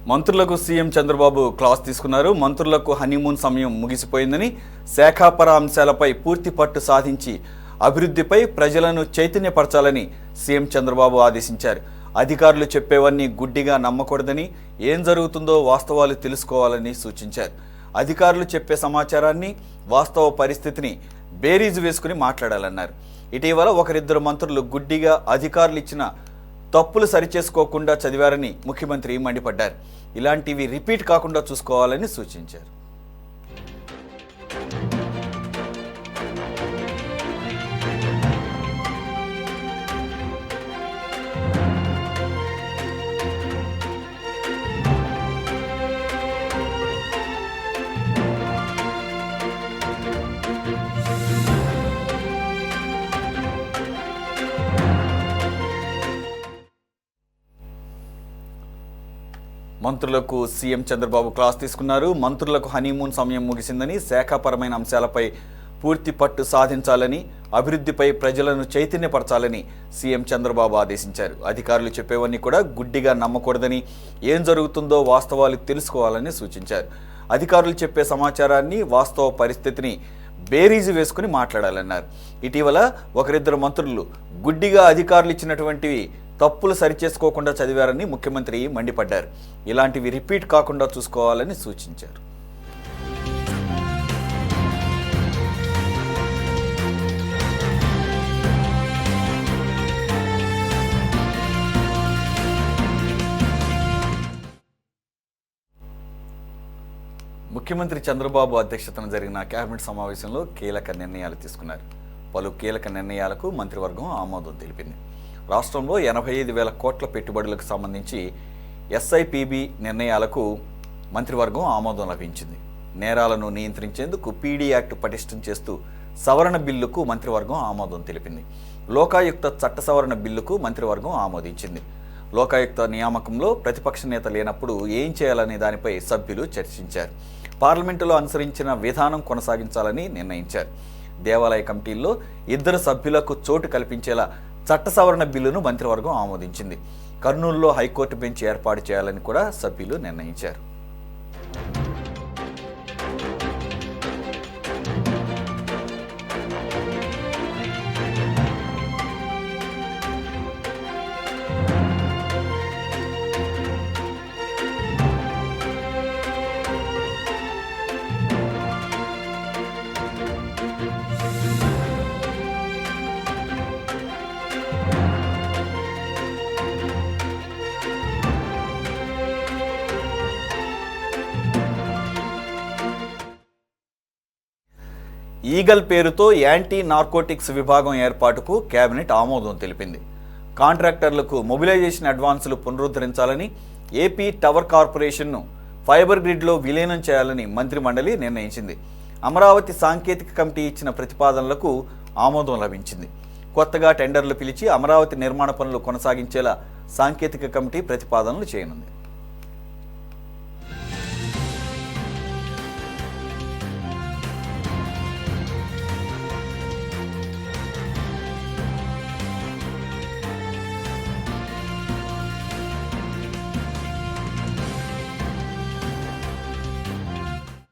మంత్రులకు CM Chandrababu class తీసుకున్నారు. మంత్రులకు హనీమూన్ సమయం ముగిసిపోయిందని, శాఖాపర అంశాలపై పూర్తి పట్టు సాధించి అభివృద్ధిపై ప్రజలను చైతన్యపరచాలని సీఎం చంద్రబాబు ఆదేశించారు. అధికారులు చెప్పేవన్నీ గుడ్డిగా నమ్మకూడదని, ఏం జరుగుతుందో వాస్తవాలు తెలుసుకోవాలని సూచించారు. అధికారులు చెప్పే సమాచారాన్ని, వాస్తవ పరిస్థితిని బేరీజు వేసుకుని మాట్లాడాలన్నారు. ఇటీవల ఒకరిద్దరు మంత్రులు గుడ్డిగా అధికారులు ఇచ్చిన తప్పులు సరిచేసుకోకుండా చదివారని ముఖ్యమంత్రి మండిపడ్డారు. ఇలాంటివి రిపీట్ కాకుండా చూసుకోవాలని సూచించారు. మంత్రులకు సీఎం చంద్రబాబు క్లాస్ తీసుకున్నారు. మంత్రులకు హనీమూన్ సమయం ముగిసిందని, శాఖాపరమైన అంశాలపై పూర్తి పట్టు సాధించాలని, అభివృద్ధిపై ప్రజలను చైతన్యపరచాలని సీఎం చంద్రబాబు ఆదేశించారు. అధికారులు చెప్పేవన్నీ కూడా గుడ్డిగా నమ్మకూడదని, ఏం జరుగుతుందో వాస్తవాలు తెలుసుకోవాలని సూచించారు. అధికారులు చెప్పే సమాచారాన్ని, వాస్తవ పరిస్థితిని బేరీజు వేసుకుని మాట్లాడాలన్నారు. ఇటీవల ఒకరిద్దరు మంత్రులు గుడ్డిగా అధికారులు ఇచ్చినటువంటివి తప్పులు సరిచేసుకోకుండా చదివారని ముఖ్యమంత్రి మండిపడ్డారు. ఇలాంటివి రిపీట్ కాకుండా చూసుకోవాలని సూచించారు. ముఖ్యమంత్రి చంద్రబాబు అధ్యక్షతన జరిగిన కేబినెట్ సమావేశంలో కీలక నిర్ణయాలు తీసుకున్నారు. పలు కీలక నిర్ణయాలకు మంత్రివర్గం ఆమోదం తెలిపింది. రాష్ట్రంలో 85,000 కోట్ల పెట్టుబడులకు సంబంధించి ఎస్ఐపిబి నిర్ణయాలకు మంత్రివర్గం ఆమోదం లభించింది. నేరాలను నియంత్రించేందుకు పీడీ యాక్ట్ పటిష్టం చేస్తూ సవరణ బిల్లుకు మంత్రివర్గం ఆమోదం తెలిపింది. లోకాయుక్త చట్ట సవరణ బిల్లుకు మంత్రివర్గం ఆమోదించింది. లోకాయుక్త నియామకంలో ప్రతిపక్ష నేత లేనప్పుడు ఏం చేయాలనే దానిపై సభ్యులు చర్చించారు. పార్లమెంటులో అనుసరించిన విధానం కొనసాగించాలని నిర్ణయించారు. దేవాలయ కమిటీల్లో 2 సభ్యులకు చోటు కల్పించేలా చట్ట సవరణ బిల్లును మంత్రివర్గం ఆమోదించింది. కర్నూలులో హైకోర్టు బెంచ్ ఏర్పాటు చేయాలని కూడా సభ్యులు నిర్ణయించారు. ఈగల్ పేరుతో యాంటీ నార్కోటిక్స్ విభాగం ఏర్పాటుకు కేబినెట్ ఆమోదం తెలిపింది. కాంట్రాక్టర్లకు మొబిలైజేషన్ అడ్వాన్సులు పునరుద్ధరించాలని, ఏపీ టవర్ కార్పొరేషన్ను ఫైబర్ గ్రిడ్లో విలీనం చేయాలని మంత్రిమండలి నిర్ణయించింది. అమరావతి సాంకేతిక కమిటీ ఇచ్చిన ప్రతిపాదనలకు ఆమోదం లభించింది. కొత్తగా టెండర్లు పిలిచి అమరావతి నిర్మాణ పనులు కొనసాగించేలా సాంకేతిక కమిటీ ప్రతిపాదనలు చేయనుంది.